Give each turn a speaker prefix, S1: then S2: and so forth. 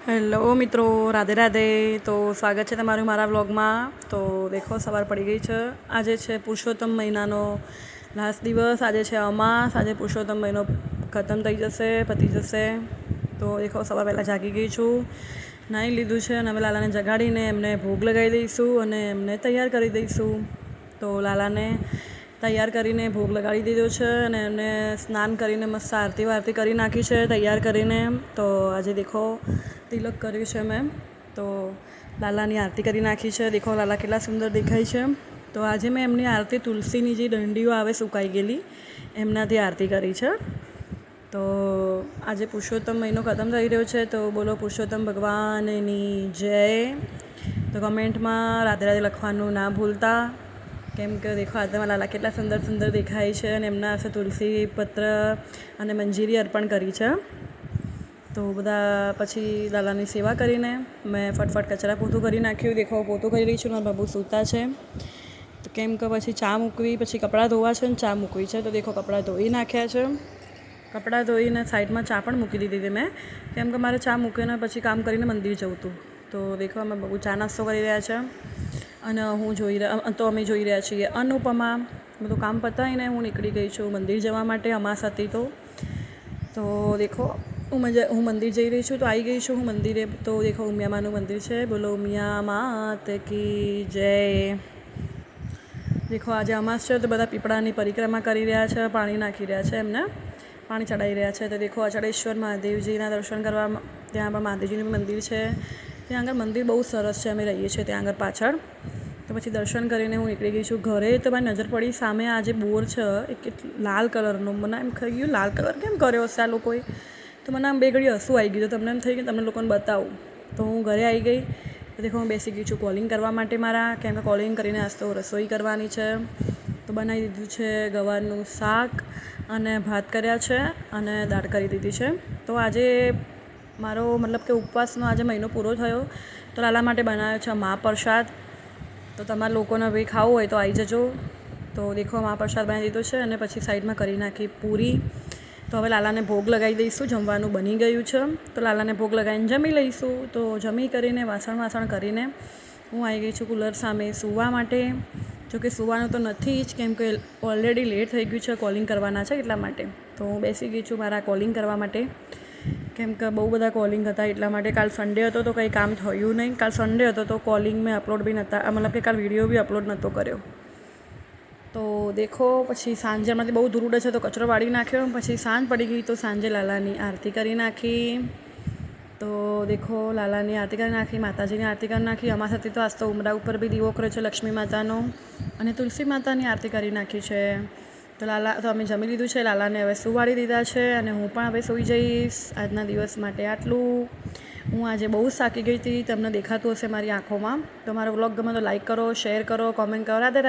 S1: Hello મિત્રો, રાધે રાધે. તો સ્વાગત છે તમારું મારા વ્લોગમાં. તો દેખો સવાર પડી ગઈ છે. આજે છે પુરુષોત્તમ મહિનાનો લાસ્ટ દિવસ. આજે છે અમાસ. આજે પુરુષોત્તમ મહિનો ખતમ થઈ જશે, પતી જશે. તો દેખો સવાર પહેલાં જાગી ગઈ છું, નાહી લીધું છે અને હવે લાલાને જગાડીને એમને ભોગ લગાવી દઈશું અને એમને તૈયાર કરી દઈશું. તો લાલાને તૈયાર કરીને ભોગ લગાડી દીધો છે અને એમને સ્નાન કરીને મસ્ત આરતી વારતી કરી નાખી છે તૈયાર કરીને. તો આજે દેખો તિલક કર્યું છે મેં, તો લાલાની આરતી કરી નાખી છે. દેખો લાલા કેટલા સુંદર દેખાય છે. તો આજે મેં એમની આરતી તુલસીની જે દંડીઓ આવે સુકાઈ ગયેલી એમનાથી આરતી કરી છે. તો આજે પુરુષોત્તમ મહિનો ખતમ થઈ રહ્યો છે, તો બોલો પુરુષોત્તમ ભગવાનની જય. તો કમેન્ટમાં રાધે રાધે લખવાનું ના ભૂલતા, કેમ કે દેખો આરતીમાં લાલા કેટલા સુંદર સુંદર દેખાય છે અને એમના પાસે તુલસી પત્ર અને મંજીરી અર્પણ કરી છે. તો બધા પછી લાલાની સેવા કરીને મેં ફટફટ કચરા પોતું કરી નાખ્યું. દેખો પોતું કરી રહી છું, મારા બાબુ સૂતા છે. તો કેમ કે પછી ચા મૂકવી, પછી કપડાં ધોવા છે ને ચા મૂકવી છે. તો દેખો કપડાં ધોઈ નાખ્યા છે. કપડાં ધોઈને સાઈડમાં ચા પણ મૂકી દીધી હતી મેં, કેમ કે મારે ચા મૂકીને પછી કામ કરીને મંદિર જવું હતું. તો દેખો અમે બાબુ ચા નાસ્તો કરી રહ્યા છે અને અમે જોઈ રહ્યા છીએ અનુપમા. બધું કામ પતાવીને હું નીકળી ગઈ છું મંદિર જવા માટે. અમાસ હતી તો દેખો હું મંદિર જઈ રહી છું. તો આવી ગઈ છું હું મંદિરે. તો દેખો ઉમિયામાનું મંદિર છે. બોલો ઉમિયા માત કી જય. દેખો આજે અમાસ છે તો બધા પીપળાની પરિક્રમા કરી રહ્યા છે, પાણી નાખી રહ્યા છે, એમને પાણી ચડાવી રહ્યા છે. તો દેખો અચળેશ્વર મહાદેવજીના દર્શન કરવા ત્યાં પણ મહાદેવજીનું મંદિર છે. ત્યાં આગળ મંદિર બહુ સરસ છે. અમે રહીએ છીએ ત્યાં આગળ પાછળ. તો પછી દર્શન કરીને હું નીકળી ગઈ છું ઘરે. તો મારી નજર પડી સામે આ જે બોર છે એ લાલ કલરનો. મને એમ થઈ ગયું લાલ કલર કેમ કર્યો હશે આ લોકોએ. તો મને આમ બે ઘડી હસવું આવી ગયું. તો તમને એમ થઈ કે તમને લોકોને બતાવું. તો હું ઘરે આવી ગઈ. તો દેખો હું બેસી ગઈ છું કોલિંગ કરવા માટે મારા, કેમ કે કોલિંગ કરીને આજ તો રસોઈ કરવાની છે. તો બનાવી દીધું છે ગવારનું શાક અને ભાત કર્યા છે અને દાળ કરી દીધી છે. તો આજે મારો મતલબ કે ઉપવાસનો આજે મહિનો પૂરો થયો. તો લાલા માટે બનાવ્યો છે મહાપ્રસાદ. તો તમારા લોકોને ભાઈ ખાવું હોય તો આવી જજો. તો દેખો મહાપ્રસાદ બનાવી દીધો છે અને પછી સાઈડમાં કરી નાખી પૂરી. તો હવે લાલાને ભોગ લગાવી દઈશું. જમવાનું બની ગયું છે. તો લાલાને ભોગ લગાવીને જમી લઈશું. તો જમી કરીને વાસણ કરીને હું આવી ગઈ છું કુલર સામે સૂવા માટે. જોકે સૂવાનું તો નથી જ, કેમ કે ઓલરેડી લેટ થઈ ગયું છે, કોલિંગ કરવાના છે એટલા માટે. તો હું બેસી ગઈ છું મારા કોલિંગ કરવા માટે, કેમ કે બહુ બધા કોલિંગ હતા એટલા માટે. કાલ સન્ડે હતો તો કંઈ કામ થયું નહીં. કાલ સન્ડે હતો તો કોલિંગ મેં અપલોડ બી નહોતા, મતલબ કે કાલ વિડીયો બી અપલોડ નહોતો કર્યો. તો દેખો પછી સાંજે એમાંથી બહુ દૂર ઉડે છે તો કચરો વાળી નાખ્યો. પછી સાંજ પડી ગઈ તો સાંજે લાલાની આરતી કરી નાખી. તો દેખો લાલાની આરતી કરી નાખી, માતાજીની આરતી કરી નાખી. અમાસ હતી તો આજ તો ઉમરા ઉપર બી દીવો કર્યો છે લક્ષ્મી માતાનો અને તુલસી માતાની આરતી કરી નાખી છે. તો અમે જમી લીધું છે. લાલાને હવે સુવાડી દીધા છે અને હું પણ હવે સૂઈ જઈશ. આજના દિવસ માટે આટલું. હું આજે બહુ થાકી ગઈ હતી, તમને દેખાતું હશે મારી આંખોમાં. તો મારો વ્લોગ ગમે તો લાઈક કરો, શેર કરો, કોમેન્ટ કરો. રાધે રાધે.